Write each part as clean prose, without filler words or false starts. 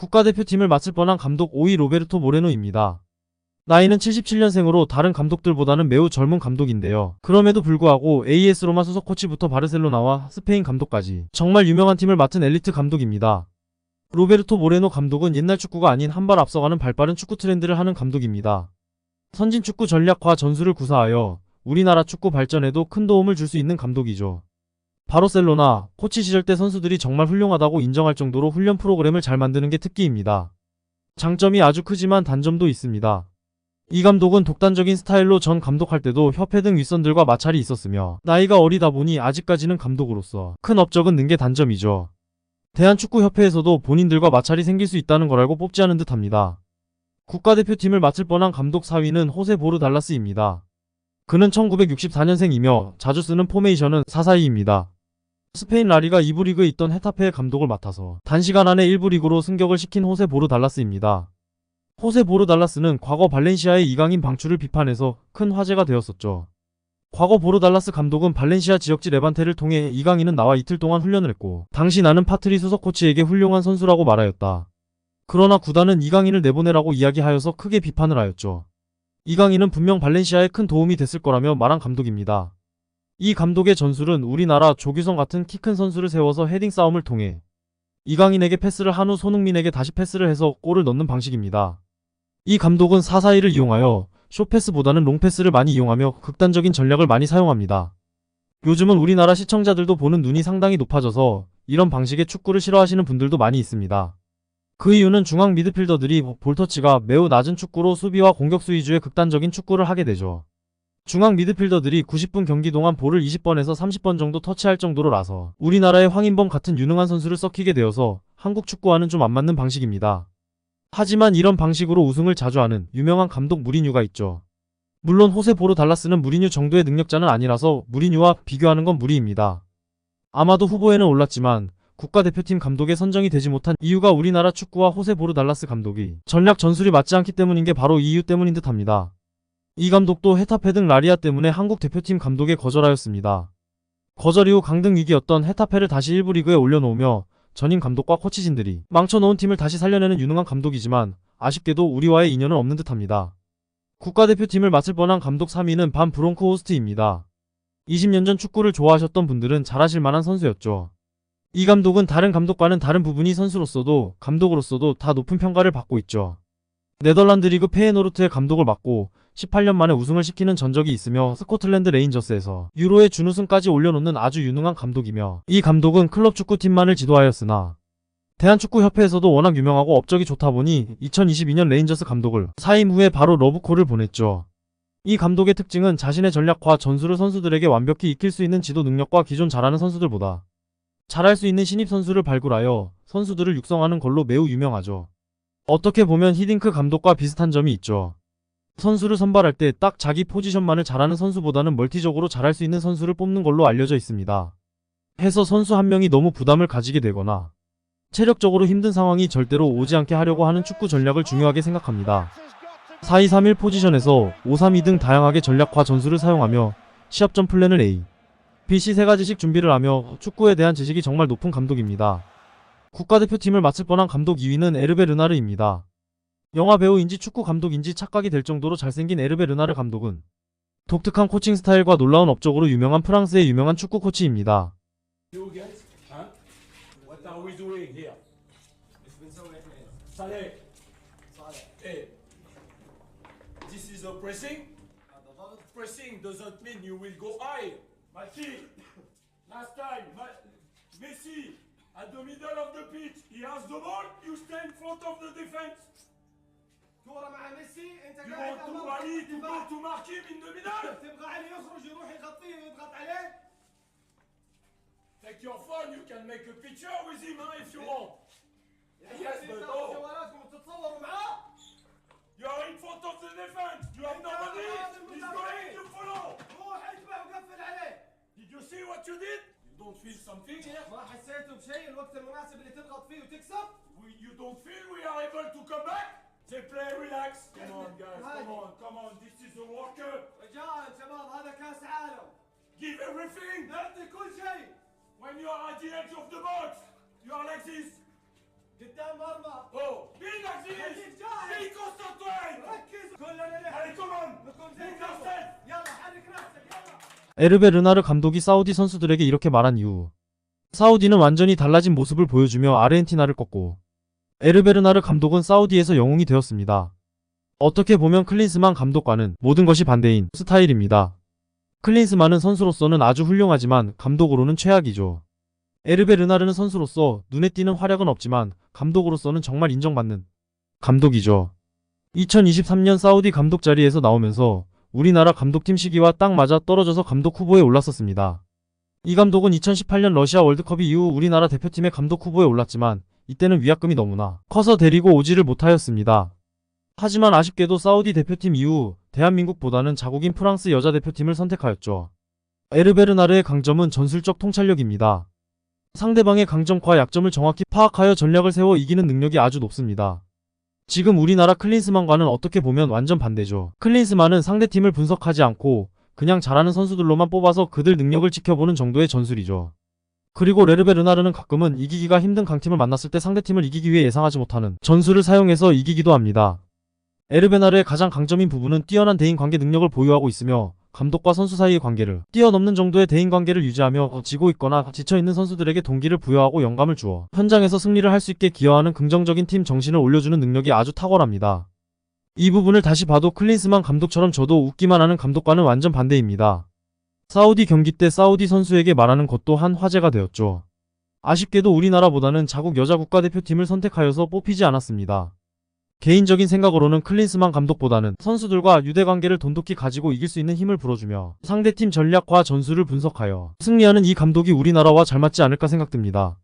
국가대표팀을 맡을 뻔한 감독 5위 로베르토 모레노입니다. 나이는 77년생으로 다른 감독들보다는 매우 젊은 감독인데요. 그럼에도 불구하고 AS 로마 수석 코치부터 바르셀로나와 스페인 감독까지 정말 유명한 팀을 맡은 엘리트 감독입니다. 로베르토 모레노 감독은 옛날 축구가 아닌 한 발 앞서가는 발빠른 축구 트렌드를 하는 감독입니다. 선진 축구 전략과 전술을 구사하여 우리나라 축구 발전에도 큰 도움을 줄 수 있는 감독이죠. 바르셀로나 코치 시절 때 선수들이 정말 훌륭하다고 인정할 정도로 훈련 프로그램을 잘 만드는 게 특기입니다. 장점이 아주 크지만 단점도 있습니다. 이 감독은 독단적인 스타일로 전 감독할 때도 협회 등 윗선들과 마찰이 있었으며 나이가 어리다 보니 아직까지는 감독으로서 큰 업적은 는 게 단점이죠. 대한축구협회에서도 본인들과 마찰이 생길 수 있다는 걸 알고 뽑지 않은 듯합니다. 국가대표팀을 맡을 뻔한 감독 4위는 호세 보르 달라스입니다. 그는 1964년생이며 자주 쓰는 포메이션은 4-4-2입니다. 스페인 라리가 2부 리그에 있던 헤타페의 감독을 맡아서 단시간 안에 1부 리그로 승격을 시킨 호세 보르 달라스입니다. 호세 보르 달라스는 과거 발렌시아의 이강인 방출을 비판해서 큰 화제가 되었었죠. 과거 보르 달라스 감독은 발렌시아 지역지 레반테를 통해 이강인은 나와 이틀 동안 훈련을 했고 당시 나는 파트리 수석 코치에게 훌륭한 선수라고 말하였다. 그러나 구단은 이강인을 내보내라고 이야기하여서 크게 비판을 하였죠. 이강인은 분명 발렌시아에 큰 도움이 됐을 거라며 말한 감독입니다. 이 감독의 전술은 우리나라 조규성 같은 키 큰 선수를 세워서 헤딩 싸움을 통해 이강인에게 패스를 한 후 손흥민에게 다시 패스를 해서 골을 넣는 방식입니다. 이 감독은 4-4-2를 이용하여 숏패스보다는 롱패스를 많이 이용하며 극단적인 전략을 많이 사용합니다. 요즘은 우리나라 시청자들도 보는 눈이 상당히 높아져서 이런 방식의 축구를 싫어하시는 분들도 많이 있습니다. 그 이유는 중앙 미드필더들이 볼터치가 매우 낮은 축구로 수비와 공격수 위주의 극단적인 축구를 하게 되죠. 중앙 미드필더들이 90분 경기 동안 볼을 20번에서 30번 정도 터치할 정도로라서 우리나라의 황인범 같은 유능한 선수를 썩히게 되어서 한국 축구와는 좀 안 맞는 방식입니다. 하지만 이런 방식으로 우승을 자주 하는 유명한 감독 무리뉴가 있죠. 물론 호세 보르 달라스는 무리뉴 정도의 능력자는 아니라서 무리뉴와 비교하는 건 무리입니다. 아마도 후보에는 올랐지만 국가대표팀 감독에 선정이 되지 못한 이유가 우리나라 축구와 호세 보르 달라스 감독이 전략 전술이 맞지 않기 때문인 게 바로 이 이유 때문인 듯합니다. 이 감독도 헤타페 등 라리아 때문에 한국 대표팀 감독에 거절하였습니다. 거절 이후 강등 위기였던 헤타페를 다시 1부 리그에 올려놓으며 전임 감독과 코치진들이 망쳐놓은 팀을 다시 살려내는 유능한 감독이지만 아쉽게도 우리와의 인연은 없는 듯합니다. 국가대표팀을 맡을 뻔한 감독 3위는 반 브롱크호스트입니다. 20년 전 축구를 좋아하셨던 분들은 잘 아실 만한 선수였죠. 이 감독은 다른 감독과는 다른 부분이 선수로서도 감독으로서도 다 높은 평가를 받고 있죠. 네덜란드 리그 페예노르트의 감독을 맡고 18년 만에 우승을 시키는 전적이 있으며 스코틀랜드 레인저스에서 유로의 준우승까지 올려놓는 아주 유능한 감독이며 이 감독은 클럽 축구팀만을 지도하였으나 대한축구협회에서도 워낙 유명하고 업적이 좋다 보니 2022년 레인저스 감독을 사임 후에 바로 러브콜을 보냈죠. 이 감독의 특징은 자신의 전략과 전술을 선수들에게 완벽히 익힐 수 있는 지도 능력과 기존 잘하는 선수들보다 잘할 수 있는 신입 선수를 발굴하여 선수들을 육성하는 걸로 매우 유명하죠. 어떻게 보면 히딩크 감독과 비슷한 점이 있죠. 선수를 선발할 때 딱 자기 포지션만을 잘하는 선수보다는 멀티적으로 잘할 수 있는 선수를 뽑는 걸로 알려져 있습니다. 해서 선수 한 명이 너무 부담을 가지게 되거나 체력적으로 힘든 상황이 절대로 오지 않게 하려고 하는 축구 전략을 중요하게 생각합니다. 4-2-3-1 포지션에서 5-3-2 등 다양하게 전략과 전술을 사용하며 시합전 플랜을 A, B, C 세 가지씩 준비를 하며 축구에 대한 지식이 정말 높은 감독입니다. 국가대표팀을 맡을 뻔한 감독 2위는 에르베 르나르입니다. 영화 배우인지 축구 감독인지 착각이 될 정도로 잘생긴 에르베 르나르 감독은 독특한 코칭 스타일과 놀라운 업적으로 유명한 프랑스의 유명한 축구 코치입니다. Pressing doesn't mean you will go high. Mati, last time, Messi at the middle of the pitch, he has the ball, you stay in front of the defense. كورة مع ميسي انت You want to rally to go to mark him in the middle? تبغى علي يخرج يروح يغطيه ويضغط عليه. Take your phone, you can make a picture with him if you want. Yes, but no. جوالاتكم تتصوروا معاه. You are in front of the defense. You have nobody. He's going to follow. روح اتبع وقفل عليه. Did you see what you did? You don't feel something here? ما حسيتوا بشيء الوقت المناسب اللي تضغط فيه وتكسب؟ You don't feel we are able to come back? Say play, relax. Come on guys, come on. This is a World Cup. رجال شباب هذا كاس عالم. Give everything. نعطي كل شيء. When you are at the edge of the box, you are like this. قدام مرمى. Oh, 에르베 르나르 감독이 사우디 선수들에게 이렇게 말한 이후 사우디는 완전히 달라진 모습을 보여주며 아르헨티나를 꺾고 에르베 르나르 감독은 사우디에서 영웅이 되었습니다. 어떻게 보면 클린스만 감독과는 모든 것이 반대인 스타일입니다. 클린스만은 선수로서는 아주 훌륭하지만 감독으로는 최악이죠. 에르베 르나르는 선수로서 눈에 띄는 활약은 없지만 감독으로서는 정말 인정받는 감독이죠. 2023년 사우디 감독 자리에서 나오면서 우리나라 감독팀 시기와 딱 맞아 떨어져서 감독 후보에 올랐었습니다. 이 감독은 2018년 러시아 월드컵 이후 우리나라 대표팀의 감독 후보에 올랐지만 이때는 위약금이 너무나 커서 데리고 오지를 못하였습니다. 하지만 아쉽게도 사우디 대표팀 이후 대한민국보다는 자국인 프랑스 여자 대표팀을 선택하였죠. 에르베 르나르의 강점은 전술적 통찰력입니다. 상대방의 강점과 약점을 정확히 파악하여 전략을 세워 이기는 능력이 아주 높습니다. 지금 우리나라 클린스만과는 어떻게 보면 완전 반대죠. 클린스만은 상대팀을 분석하지 않고 그냥 잘하는 선수들로만 뽑아서 그들 능력을 지켜보는 정도의 전술이죠. 그리고 에르베 르나르는 가끔은 이기기가 힘든 강팀을 만났을 때 상대팀을 이기기 위해 예상하지 못하는 전술을 사용해서 이기기도 합니다. 에르베 르나르의 가장 강점인 부분은 뛰어난 대인관계 능력을 보유하고 있으며 감독과 선수 사이의 관계를 뛰어넘는 정도의 대인관계를 유지하며 지고 있거나 지쳐있는 선수들에게 동기를 부여하고 영감을 주어 현장에서 승리를 할 수 있게 기여하는 긍정적인 팀 정신을 올려주는 능력이 아주 탁월합니다. 이 부분을 다시 봐도 클린스만 감독처럼 저도 웃기만 하는 감독과는 완전 반대입니다. 사우디 경기 때 사우디 선수에게 말하는 것 또한 화제가 되었죠. 아쉽게도 우리나라보다는 자국 여자 국가대표팀을 선택하여서 뽑히지 않았습니다. 개인적인 생각으로는 클린스만 감독보다는 선수들과 유대관계를 돈독히 가지고 이길 수 있는 힘을 불어주며 상대팀 전략과 전술을 분석하여 승리하는 이 감독이 우리나라와 잘 맞지 않을까 생각됩니다.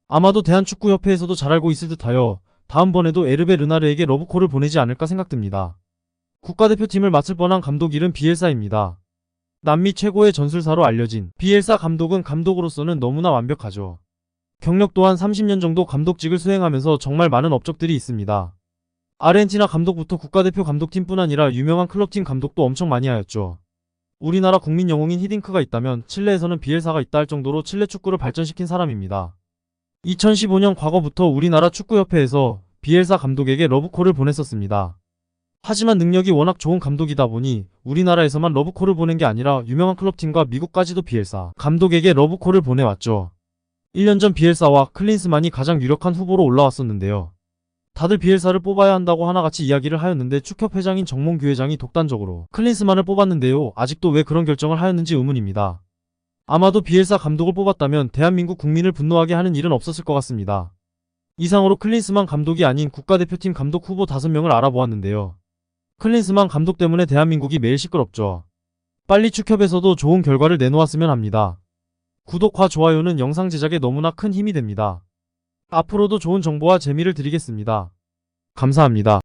아마도 대한축구협회에서도 잘 알고 있을 듯하여 다음번에도 에르베 르나르에게 러브콜을 보내지 않을까 생각됩니다. 국가대표팀을 맡을 뻔한 감독 이름 비엘사입니다. 남미 최고의 전술사로 알려진 비엘사 감독은 감독으로서는 너무나 완벽하죠. 경력 또한 30년 정도 감독직을 수행하면서 정말 많은 업적들이 있습니다. 아르헨티나 감독부터 국가대표 감독팀뿐 아니라 유명한 클럽팀 감독도 엄청 많이 하였죠. 우리나라 국민 영웅인 히딩크가 있다면 칠레에서는 비엘사가 있다 할 정도로 칠레 축구를 발전시킨 사람입니다. 2015년 과거부터 우리나라 축구협회에서 비엘사 감독에게 러브콜을 보냈었습니다. 하지만 능력이 워낙 좋은 감독이다 보니 우리나라에서만 러브콜을 보낸 게 아니라 유명한 클럽팀과 미국까지도 비엘사 감독에게 러브콜을 보내왔죠. 1년 전 비엘사와 클린스만이 가장 유력한 후보로 올라왔었는데요. 다들 비엘사를 뽑아야 한다고 하나같이 이야기를 하였는데 축협회장인 정몽규 회장이 독단적으로 클린스만을 뽑았는데요. 아직도 왜 그런 결정을 하였는지 의문입니다. 아마도 비엘사 감독을 뽑았다면 대한민국 국민을 분노하게 하는 일은 없었을 것 같습니다. 이상으로 클린스만 감독이 아닌 국가대표팀 감독 후보 5명을 알아보았는데요. 클린스만 감독 때문에 대한민국이 매일 시끄럽죠. 빨리 축협에서도 좋은 결과를 내놓았으면 합니다. 구독과 좋아요는 영상 제작에 너무나 큰 힘이 됩니다. 앞으로도 좋은 정보와 재미를 드리겠습니다. 감사합니다.